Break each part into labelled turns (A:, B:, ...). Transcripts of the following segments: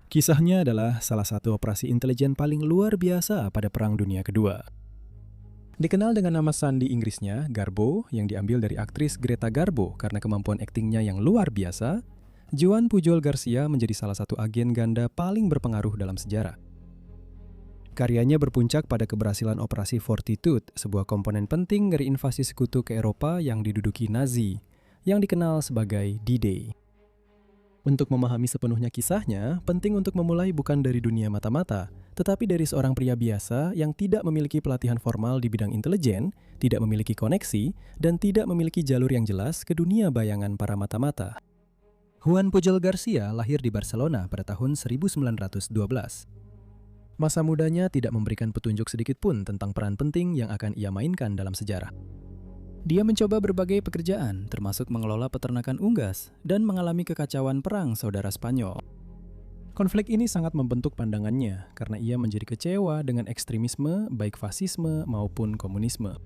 A: Kisahnya adalah salah satu operasi intelijen paling luar biasa pada Perang Dunia Kedua. Dikenal dengan nama sandi Inggrisnya, Garbo, yang diambil dari aktris Greta Garbo karena kemampuan aktingnya yang luar biasa, Juan Pujol Garcia menjadi salah satu agen ganda paling berpengaruh dalam sejarah. Karyanya berpuncak pada keberhasilan Operasi Fortitude, sebuah komponen penting dari invasi sekutu ke Eropa yang diduduki Nazi, yang dikenal sebagai D-Day. Untuk memahami sepenuhnya kisahnya, penting untuk memulai bukan dari dunia mata-mata, tetapi dari seorang pria biasa yang tidak memiliki pelatihan formal di bidang intelijen, tidak memiliki koneksi, dan tidak memiliki jalur yang jelas ke dunia bayangan para mata-mata. Juan Pujol Garcia lahir di Barcelona pada tahun 1912. Masa mudanya tidak memberikan petunjuk sedikit pun tentang peran penting yang akan ia mainkan dalam sejarah. Dia mencoba berbagai pekerjaan, termasuk mengelola peternakan unggas dan mengalami kekacauan perang saudara Spanyol. Konflik ini sangat membentuk pandangannya karena ia menjadi kecewa dengan ekstremisme, baik fasisme maupun komunisme.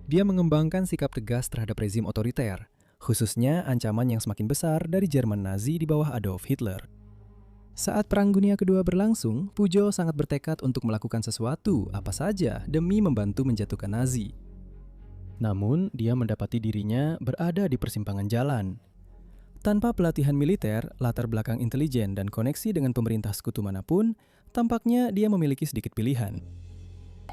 A: Dia mengembangkan sikap tegas terhadap rezim otoriter, khususnya ancaman yang semakin besar dari Jerman Nazi di bawah Adolf Hitler. Saat Perang Dunia Kedua berlangsung, Pujol sangat bertekad untuk melakukan sesuatu, apa saja, demi membantu menjatuhkan Nazi. Namun, dia mendapati dirinya berada di persimpangan jalan. Tanpa pelatihan militer, latar belakang intelijen, dan koneksi dengan pemerintah sekutu manapun, tampaknya dia memiliki sedikit pilihan.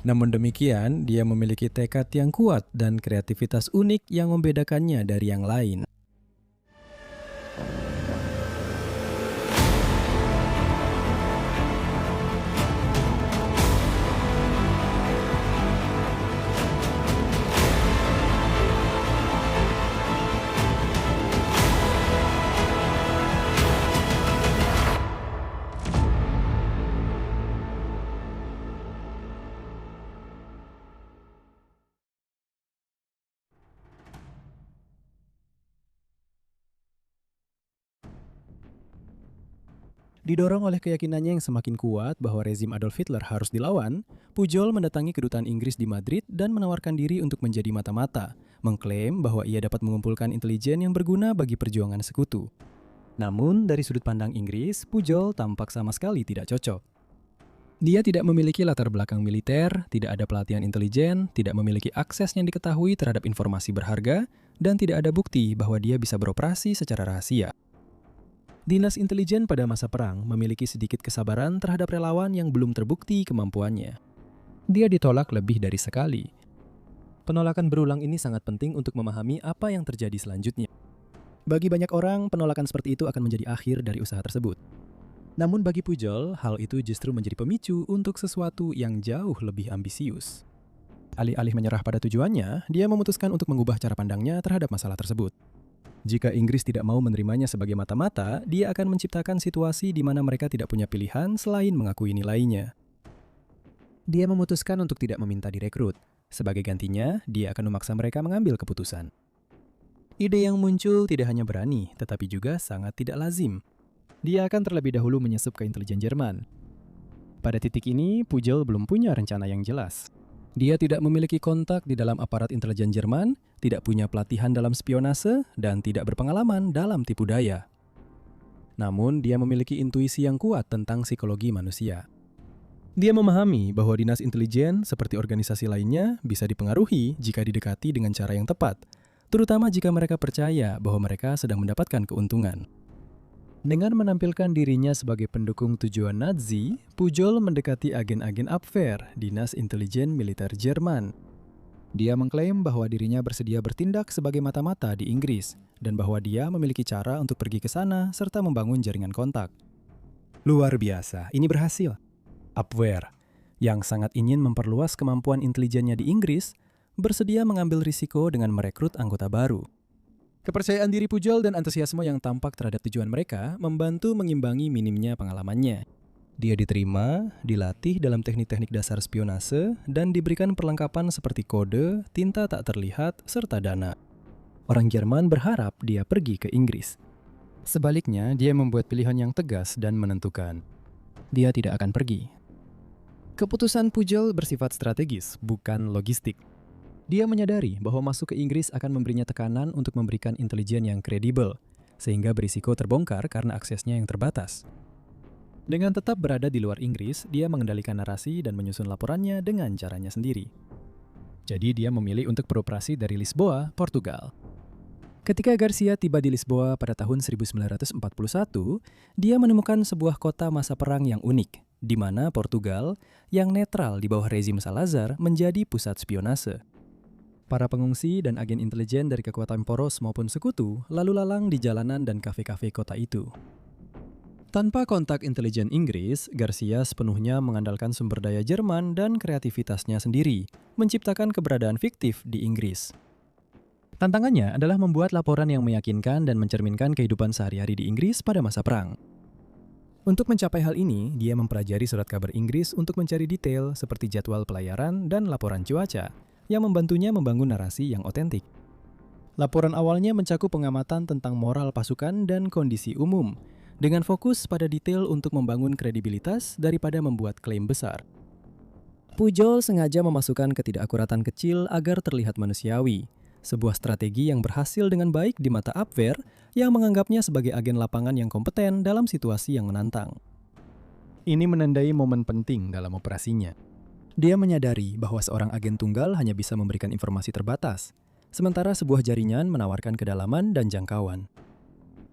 A: Namun demikian, dia memiliki tekad yang kuat dan kreativitas unik yang membedakannya dari yang lain. Didorong oleh keyakinannya yang semakin kuat bahwa rezim Adolf Hitler harus dilawan, Pujol mendatangi kedutaan Inggris di Madrid dan menawarkan diri untuk menjadi mata-mata, mengklaim bahwa ia dapat mengumpulkan intelijen yang berguna bagi perjuangan sekutu. Namun, dari sudut pandang Inggris, Pujol tampak sama sekali tidak cocok. Dia tidak memiliki latar belakang militer, tidak ada pelatihan intelijen, tidak memiliki akses yang diketahui terhadap informasi berharga, dan tidak ada bukti bahwa dia bisa beroperasi secara rahasia. Dinas intelijen pada masa perang memiliki sedikit kesabaran terhadap relawan yang belum terbukti kemampuannya. Dia ditolak lebih dari sekali. Penolakan berulang ini sangat penting untuk memahami apa yang terjadi selanjutnya. Bagi banyak orang, penolakan seperti itu akan menjadi akhir dari usaha tersebut. Namun bagi Pujol, hal itu justru menjadi pemicu untuk sesuatu yang jauh lebih ambisius. Alih-alih menyerah pada tujuannya, dia memutuskan untuk mengubah cara pandangnya terhadap masalah tersebut. Jika Inggris tidak mau menerimanya sebagai mata-mata, dia akan menciptakan situasi di mana mereka tidak punya pilihan selain mengakui nilainya. Dia memutuskan untuk tidak meminta direkrut. Sebagai gantinya, dia akan memaksa mereka mengambil keputusan. Ide yang muncul tidak hanya berani, tetapi juga sangat tidak lazim. Dia akan terlebih dahulu menyesup ke intelijen Jerman. Pada titik ini, Pujol belum punya rencana yang jelas. Dia tidak memiliki kontak di dalam aparat intelijen Jerman, tidak punya pelatihan dalam spionase, dan tidak berpengalaman dalam tipu daya. Namun, dia memiliki intuisi yang kuat tentang psikologi manusia. Dia memahami bahwa dinas intelijen, seperti organisasi lainnya, bisa dipengaruhi jika didekati dengan cara yang tepat, terutama jika mereka percaya bahwa mereka sedang mendapatkan keuntungan. Dengan menampilkan dirinya sebagai pendukung tujuan Nazi, Pujol mendekati agen-agen Abwehr, dinas intelijen militer Jerman. Dia mengklaim bahwa dirinya bersedia bertindak sebagai mata-mata di Inggris, dan bahwa dia memiliki cara untuk pergi ke sana serta membangun jaringan kontak. Luar biasa, ini berhasil. Abwehr, yang sangat ingin memperluas kemampuan intelijennya di Inggris, bersedia mengambil risiko dengan merekrut anggota baru. Kepercayaan diri Pujol dan antusiasme yang tampak terhadap tujuan mereka membantu mengimbangi minimnya pengalamannya. Dia diterima, dilatih dalam teknik-teknik dasar spionase, dan diberikan perlengkapan seperti kode, tinta tak terlihat, serta dana. Orang Jerman berharap dia pergi ke Inggris. Sebaliknya, dia membuat pilihan yang tegas dan menentukan. Dia tidak akan pergi. Keputusan Pujol bersifat strategis, bukan logistik. Dia menyadari bahwa masuk ke Inggris akan memberinya tekanan untuk memberikan intelijen yang kredibel, sehingga berisiko terbongkar karena aksesnya yang terbatas. Dengan tetap berada di luar Inggris, dia mengendalikan narasi dan menyusun laporannya dengan caranya sendiri. Jadi dia memilih untuk beroperasi dari Lisboa, Portugal. Ketika Garcia tiba di Lisboa pada tahun 1941, dia menemukan sebuah kota masa perang yang unik, di mana Portugal, yang netral di bawah rezim Salazar, menjadi pusat spionase. Para pengungsi dan agen intelijen dari kekuatan poros maupun sekutu lalu lalang di jalanan dan kafe-kafe kota itu. Tanpa kontak intelijen Inggris, Garcia sepenuhnya mengandalkan sumber daya Jerman dan kreativitasnya sendiri, menciptakan keberadaan fiktif di Inggris. Tantangannya adalah membuat laporan yang meyakinkan dan mencerminkan kehidupan sehari-hari di Inggris pada masa perang. Untuk mencapai hal ini, dia mempelajari surat kabar Inggris untuk mencari detail seperti jadwal pelayaran dan laporan cuaca, yang membantunya membangun narasi yang otentik. Laporan awalnya mencakup pengamatan tentang moral pasukan dan kondisi umum, dengan fokus pada detail untuk membangun kredibilitas daripada membuat klaim besar. Pujol sengaja memasukkan ketidakakuratan kecil agar terlihat manusiawi, sebuah strategi yang berhasil dengan baik di mata Abwehr yang menganggapnya sebagai agen lapangan yang kompeten dalam situasi yang menantang. Ini menandai momen penting dalam operasinya. Dia menyadari bahwa seorang agen tunggal hanya bisa memberikan informasi terbatas, sementara sebuah jaringan menawarkan kedalaman dan jangkauan.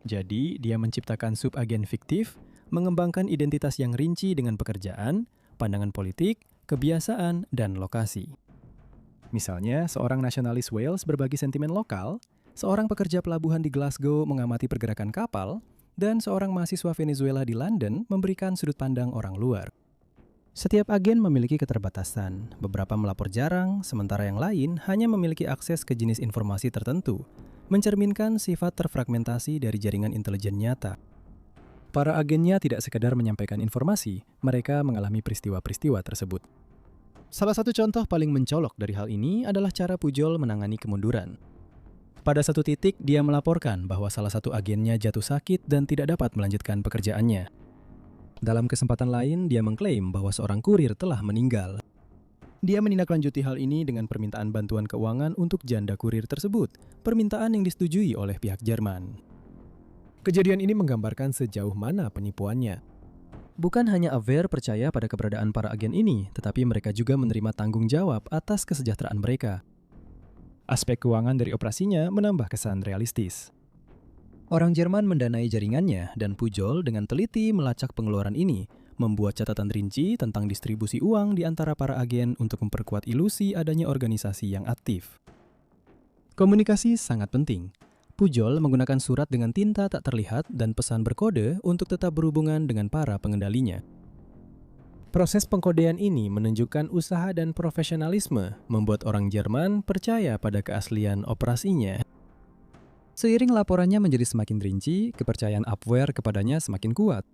A: Jadi, dia menciptakan subagen fiktif, mengembangkan identitas yang rinci dengan pekerjaan, pandangan politik, kebiasaan, dan lokasi. Misalnya, seorang nasionalis Wales berbagi sentimen lokal, seorang pekerja pelabuhan di Glasgow mengamati pergerakan kapal, dan seorang mahasiswa Venezuela di London memberikan sudut pandang orang luar. Setiap agen memiliki keterbatasan, beberapa melapor jarang, sementara yang lain hanya memiliki akses ke jenis informasi tertentu, mencerminkan sifat terfragmentasi dari jaringan intelijen nyata. Para agennya tidak sekedar menyampaikan informasi, mereka mengalami peristiwa-peristiwa tersebut. Salah satu contoh paling mencolok dari hal ini adalah cara Pujol menangani kemunduran. Pada satu titik, dia melaporkan bahwa salah satu agennya jatuh sakit dan tidak dapat melanjutkan pekerjaannya. Dalam kesempatan lain, dia mengklaim bahwa seorang kurir telah meninggal. Dia menindaklanjuti hal ini dengan permintaan bantuan keuangan untuk janda kurir tersebut, permintaan yang disetujui oleh pihak Jerman. Kejadian ini menggambarkan sejauh mana penipuannya. Bukan hanya Abwehr percaya pada keberadaan para agen ini, tetapi mereka juga menerima tanggung jawab atas kesejahteraan mereka. Aspek keuangan dari operasinya menambah kesan realistis. Orang Jerman mendanai jaringannya dan Pujol dengan teliti melacak pengeluaran ini, membuat catatan rinci tentang distribusi uang di antara para agen untuk memperkuat ilusi adanya organisasi yang aktif. Komunikasi sangat penting. Pujol menggunakan surat dengan tinta tak terlihat dan pesan berkode untuk tetap berhubungan dengan para pengendalinya. Proses pengkodean ini menunjukkan usaha dan profesionalisme, membuat orang Jerman percaya pada keaslian operasinya. Seiring laporannya menjadi semakin rinci, kepercayaan Abwehr kepadanya semakin kuat.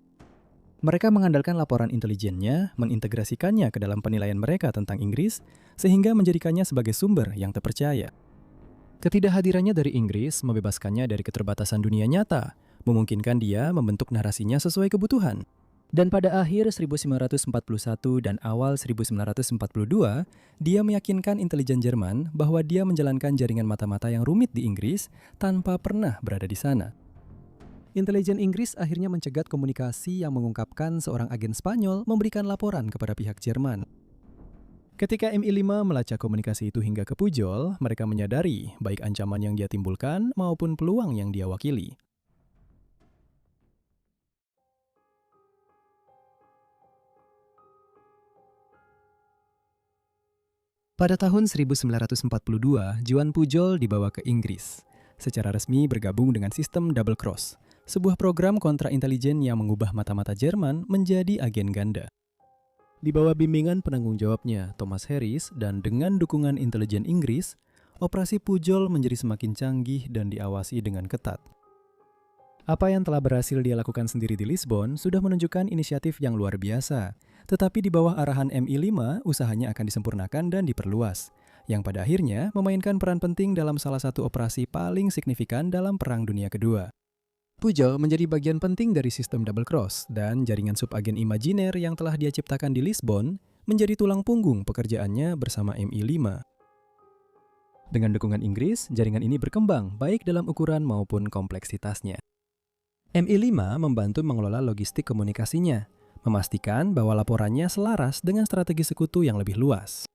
A: Mereka mengandalkan laporan intelijennya, mengintegrasikannya ke dalam penilaian mereka tentang Inggris, sehingga menjadikannya sebagai sumber yang terpercaya. Ketidakhadirannya dari Inggris membebaskannya dari keterbatasan dunia nyata, memungkinkan dia membentuk narasinya sesuai kebutuhan. Dan pada akhir 1941 dan awal 1942, dia meyakinkan intelijen Jerman bahwa dia menjalankan jaringan mata-mata yang rumit di Inggris tanpa pernah berada di sana. Intelijen Inggris akhirnya mencegat komunikasi yang mengungkapkan seorang agen Spanyol memberikan laporan kepada pihak Jerman. Ketika MI5 melacak komunikasi itu hingga ke Pujol, mereka menyadari baik ancaman yang dia timbulkan maupun peluang yang dia wakili. Pada tahun 1942, Juan Pujol dibawa ke Inggris. Secara resmi bergabung dengan sistem Double Cross, sebuah program kontra-intelijen yang mengubah mata-mata Jerman menjadi agen ganda. Di bawah bimbingan penanggung jawabnya, Thomas Harris, dan dengan dukungan intelijen Inggris, operasi Pujol menjadi semakin canggih dan diawasi dengan ketat. Apa yang telah berhasil dia lakukan sendiri di Lisbon sudah menunjukkan inisiatif yang luar biasa, tetapi di bawah arahan MI5, usahanya akan disempurnakan dan diperluas, yang pada akhirnya memainkan peran penting dalam salah satu operasi paling signifikan dalam Perang Dunia Kedua. Pujol menjadi bagian penting dari sistem Double Cross dan jaringan subagen imajiner yang telah dia ciptakan di Lisbon menjadi tulang punggung pekerjaannya bersama MI5. Dengan dukungan Inggris, jaringan ini berkembang baik dalam ukuran maupun kompleksitasnya. MI5 membantu mengelola logistik komunikasinya, memastikan bahwa laporannya selaras dengan strategi sekutu yang lebih luas.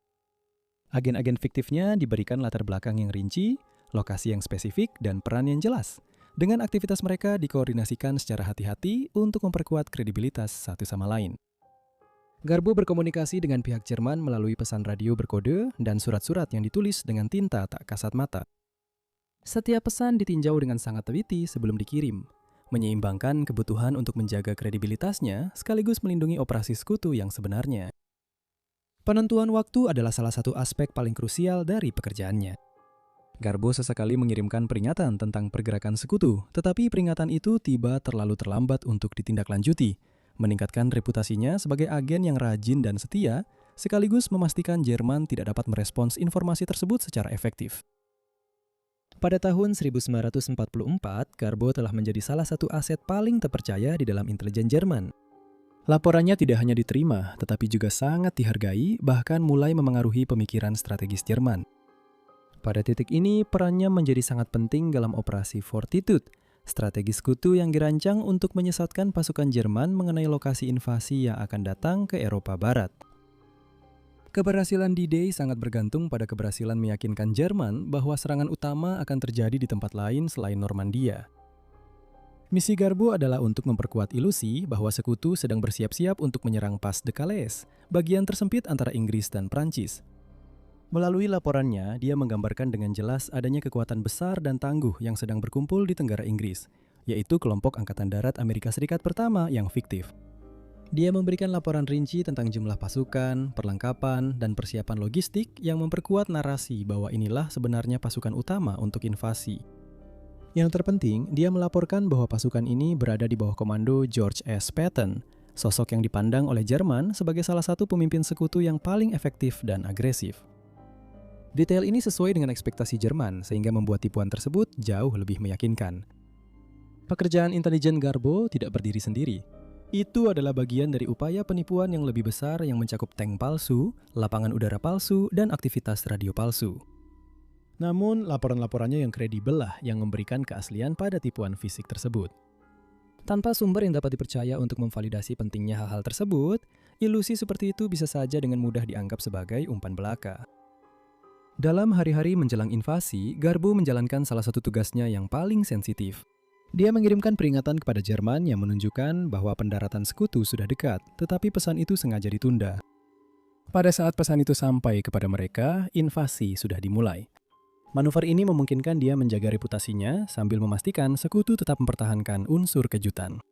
A: Agen-agen fiktifnya diberikan latar belakang yang rinci, lokasi yang spesifik, dan peran yang jelas. Dengan aktivitas mereka dikoordinasikan secara hati-hati untuk memperkuat kredibilitas satu sama lain. Garbo berkomunikasi dengan pihak Jerman melalui pesan radio berkode dan surat-surat yang ditulis dengan tinta tak kasat mata. Setiap pesan ditinjau dengan sangat teliti sebelum dikirim, menyeimbangkan kebutuhan untuk menjaga kredibilitasnya sekaligus melindungi operasi sekutu yang sebenarnya. Penentuan waktu adalah salah satu aspek paling krusial dari pekerjaannya. Garbo sesekali mengirimkan peringatan tentang pergerakan sekutu, tetapi peringatan itu tiba terlalu terlambat untuk ditindaklanjuti, meningkatkan reputasinya sebagai agen yang rajin dan setia, sekaligus memastikan Jerman tidak dapat merespons informasi tersebut secara efektif. Pada tahun 1944, Garbo telah menjadi salah satu aset paling terpercaya di dalam intelijen Jerman. Laporannya tidak hanya diterima, tetapi juga sangat dihargai, bahkan mulai memengaruhi pemikiran strategis Jerman. Pada titik ini, perannya menjadi sangat penting dalam operasi Fortitude, strategi sekutu yang dirancang untuk menyesatkan pasukan Jerman mengenai lokasi invasi yang akan datang ke Eropa Barat. Keberhasilan D-Day sangat bergantung pada keberhasilan meyakinkan Jerman bahwa serangan utama akan terjadi di tempat lain selain Normandia. Misi Garbo adalah untuk memperkuat ilusi bahwa sekutu sedang bersiap-siap untuk menyerang Pas de Calais, bagian tersempit antara Inggris dan Prancis. Melalui laporannya, dia menggambarkan dengan jelas adanya kekuatan besar dan tangguh yang sedang berkumpul di Tenggara Inggris, yaitu kelompok Angkatan Darat Amerika Serikat pertama yang fiktif. Dia memberikan laporan rinci tentang jumlah pasukan, perlengkapan, dan persiapan logistik yang memperkuat narasi bahwa inilah sebenarnya pasukan utama untuk invasi. Yang terpenting, dia melaporkan bahwa pasukan ini berada di bawah komando George S. Patton, sosok yang dipandang oleh Jerman sebagai salah satu pemimpin sekutu yang paling efektif dan agresif. Detail ini sesuai dengan ekspektasi Jerman, sehingga membuat tipuan tersebut jauh lebih meyakinkan. Pekerjaan intelijen Garbo tidak berdiri sendiri. Itu adalah bagian dari upaya penipuan yang lebih besar yang mencakup tank palsu, lapangan udara palsu, dan aktivitas radio palsu. Namun, laporan-laporannya yang kredibel lah yang memberikan keaslian pada tipuan fisik tersebut. Tanpa sumber yang dapat dipercaya untuk memvalidasi pentingnya hal-hal tersebut, ilusi seperti itu bisa saja dengan mudah dianggap sebagai umpan belaka. Dalam hari-hari menjelang invasi, Garbo menjalankan salah satu tugasnya yang paling sensitif. Dia mengirimkan peringatan kepada Jerman yang menunjukkan bahwa pendaratan sekutu sudah dekat, tetapi pesan itu sengaja ditunda. Pada saat pesan itu sampai kepada mereka, invasi sudah dimulai. Manuver ini memungkinkan dia menjaga reputasinya sambil memastikan sekutu tetap mempertahankan unsur kejutan.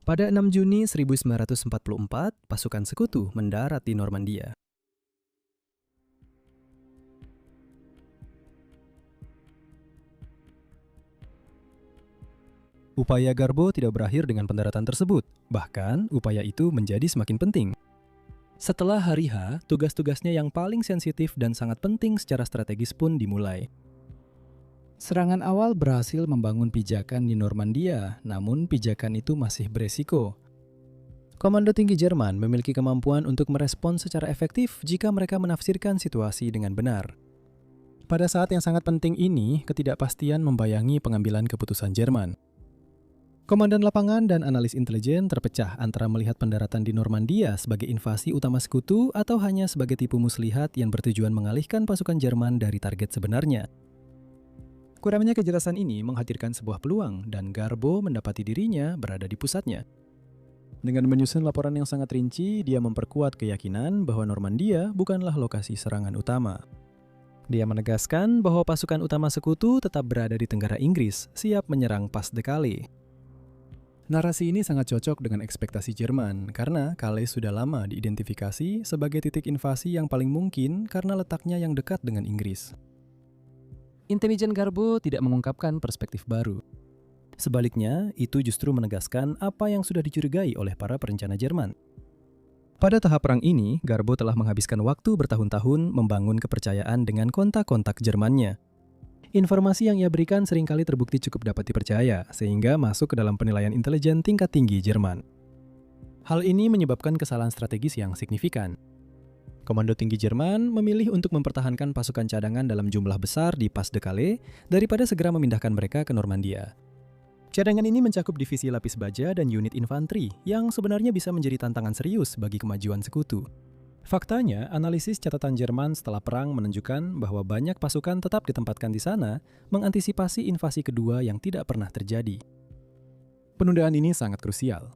A: Pada 6 Juni 1944, pasukan sekutu mendarat di Normandia. Upaya Garbo tidak berakhir dengan pendaratan tersebut, bahkan upaya itu menjadi semakin penting. Setelah hari H, tugas-tugasnya yang paling sensitif dan sangat penting secara strategis pun dimulai. Serangan awal berhasil membangun pijakan di Normandia, namun pijakan itu masih beresiko. Komando tinggi Jerman memiliki kemampuan untuk merespons secara efektif jika mereka menafsirkan situasi dengan benar. Pada saat yang sangat penting ini, ketidakpastian membayangi pengambilan keputusan Jerman. Komandan lapangan dan analis intelijen terpecah antara melihat pendaratan di Normandia sebagai invasi utama sekutu atau hanya sebagai tipu muslihat yang bertujuan mengalihkan pasukan Jerman dari target sebenarnya. Kurangnya kejelasan ini menghadirkan sebuah peluang dan Garbo mendapati dirinya berada di pusatnya. Dengan menyusun laporan yang sangat rinci, dia memperkuat keyakinan bahwa Normandia bukanlah lokasi serangan utama. Dia menegaskan bahwa pasukan utama sekutu tetap berada di Tenggara Inggris, siap menyerang Pas de Calais. Narasi ini sangat cocok dengan ekspektasi Jerman karena Calais sudah lama diidentifikasi sebagai titik invasi yang paling mungkin karena letaknya yang dekat dengan Inggris. Intelijen Garbo tidak mengungkapkan perspektif baru. Sebaliknya, itu justru menegaskan apa yang sudah dicurigai oleh para perencana Jerman. Pada tahap perang ini, Garbo telah menghabiskan waktu bertahun-tahun membangun kepercayaan dengan kontak-kontak Jermannya. Informasi yang ia berikan seringkali terbukti cukup dapat dipercaya, sehingga masuk ke dalam penilaian intelijen tingkat tinggi Jerman. Hal ini menyebabkan kesalahan strategis yang signifikan. Komando tinggi Jerman memilih untuk mempertahankan pasukan cadangan dalam jumlah besar di Pas de Calais daripada segera memindahkan mereka ke Normandia. Cadangan ini mencakup divisi lapis baja dan unit infanteri yang sebenarnya bisa menjadi tantangan serius bagi kemajuan sekutu. Faktanya, analisis catatan Jerman setelah perang menunjukkan bahwa banyak pasukan tetap ditempatkan di sana mengantisipasi invasi kedua yang tidak pernah terjadi. Penundaan ini sangat krusial.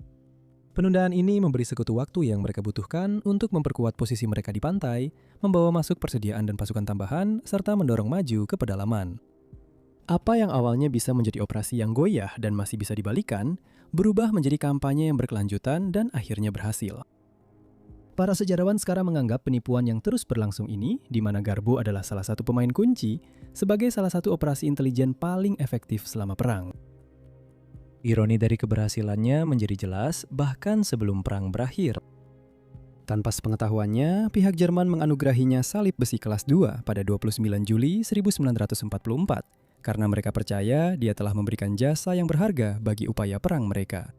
A: Penundaan ini memberi sekutu waktu yang mereka butuhkan untuk memperkuat posisi mereka di pantai, membawa masuk persediaan dan pasukan tambahan, serta mendorong maju ke pedalaman. Apa yang awalnya bisa menjadi operasi yang goyah dan masih bisa dibalikan, berubah menjadi kampanye yang berkelanjutan dan akhirnya berhasil. Para sejarawan sekarang menganggap penipuan yang terus berlangsung ini, di mana Garbo adalah salah satu pemain kunci, sebagai salah satu operasi intelijen paling efektif selama perang. Ironi dari keberhasilannya menjadi jelas bahkan sebelum perang berakhir. Tanpa sepengetahuannya, pihak Jerman menganugerahinya salib besi kelas 2 pada 29 Juli 1944 karena mereka percaya dia telah memberikan jasa yang berharga bagi upaya perang mereka.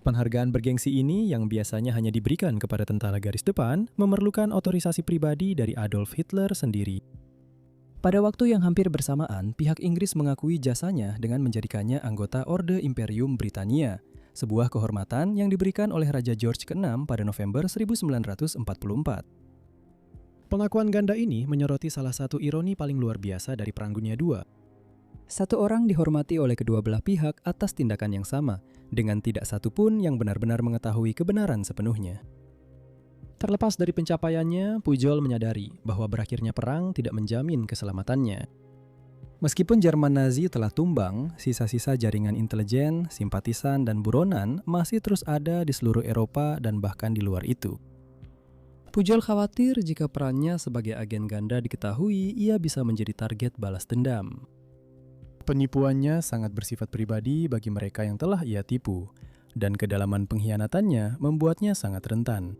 A: Penghargaan bergengsi ini yang biasanya hanya diberikan kepada tentara garis depan memerlukan otorisasi pribadi dari Adolf Hitler sendiri. Pada waktu yang hampir bersamaan, pihak Inggris mengakui jasanya dengan menjadikannya anggota Orde Imperium Britania, sebuah kehormatan yang diberikan oleh Raja George ke-6 pada November 1944. Pengakuan ganda ini menyoroti salah satu ironi paling luar biasa dari Perang Dunia II. Satu orang dihormati oleh kedua belah pihak atas tindakan yang sama, dengan tidak satu pun yang benar-benar mengetahui kebenaran sepenuhnya. Terlepas dari pencapaiannya, Pujol menyadari bahwa berakhirnya perang tidak menjamin keselamatannya. Meskipun Jerman Nazi telah tumbang, sisa-sisa jaringan intelijen, simpatisan, dan buronan masih terus ada di seluruh Eropa dan bahkan di luar itu. Pujol khawatir jika perannya sebagai agen ganda diketahui, ia bisa menjadi target balas dendam. Penipuannya sangat bersifat pribadi bagi mereka yang telah ia tipu, dan kedalaman pengkhianatannya membuatnya sangat rentan.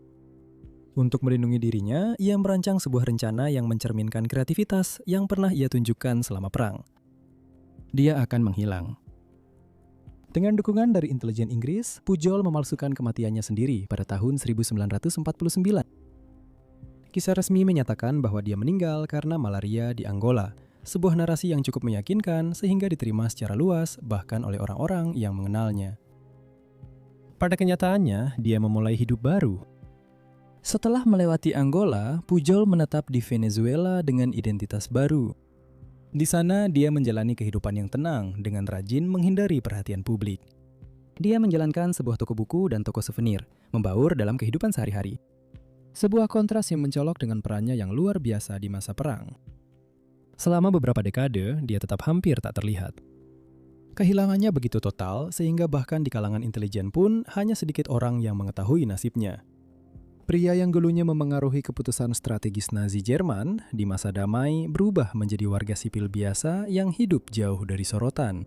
A: Untuk melindungi dirinya, ia merancang sebuah rencana yang mencerminkan kreativitas yang pernah ia tunjukkan selama perang. Dia akan menghilang. Dengan dukungan dari intelijen Inggris, Pujol memalsukan kematiannya sendiri pada tahun 1949. Kisah resmi menyatakan bahwa dia meninggal karena malaria di Angola, sebuah narasi yang cukup meyakinkan sehingga diterima secara luas bahkan oleh orang-orang yang mengenalnya. Pada kenyataannya, dia memulai hidup baru. Setelah melewati Angola, Pujol menetap di Venezuela dengan identitas baru. Di sana, dia menjalani kehidupan yang tenang dengan rajin menghindari perhatian publik. Dia menjalankan sebuah toko buku dan toko souvenir, membaur dalam kehidupan sehari-hari. Sebuah kontras yang mencolok dengan perannya yang luar biasa di masa perang. Selama beberapa dekade, dia tetap hampir tak terlihat. Kehilangannya begitu total sehingga bahkan di kalangan intelijen pun hanya sedikit orang yang mengetahui nasibnya. Pria yang dulunya memengaruhi keputusan strategis Nazi Jerman di masa damai berubah menjadi warga sipil biasa yang hidup jauh dari sorotan.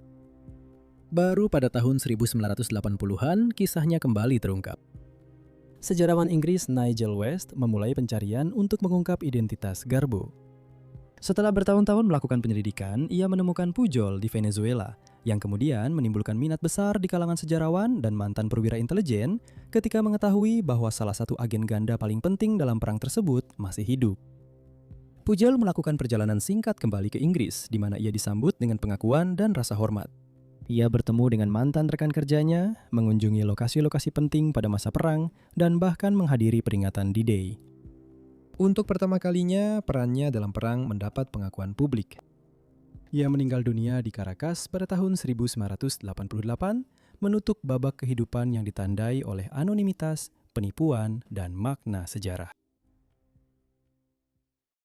A: Baru pada tahun 1980-an kisahnya kembali terungkap. Sejarawan Inggris Nigel West memulai pencarian untuk mengungkap identitas Garbo. Setelah bertahun-tahun melakukan penyelidikan, ia menemukan Pujol di Venezuela, yang kemudian menimbulkan minat besar di kalangan sejarawan dan mantan perwira intelijen ketika mengetahui bahwa salah satu agen ganda paling penting dalam perang tersebut masih hidup. Pujol melakukan perjalanan singkat kembali ke Inggris, di mana ia disambut dengan pengakuan dan rasa hormat. Ia bertemu dengan mantan rekan kerjanya, mengunjungi lokasi-lokasi penting pada masa perang, dan bahkan menghadiri peringatan D-Day. Untuk pertama kalinya, perannya dalam perang mendapat pengakuan publik. Ia meninggal dunia di Caracas pada tahun 1988, menutup babak kehidupan yang ditandai oleh anonimitas, penipuan, dan makna sejarah.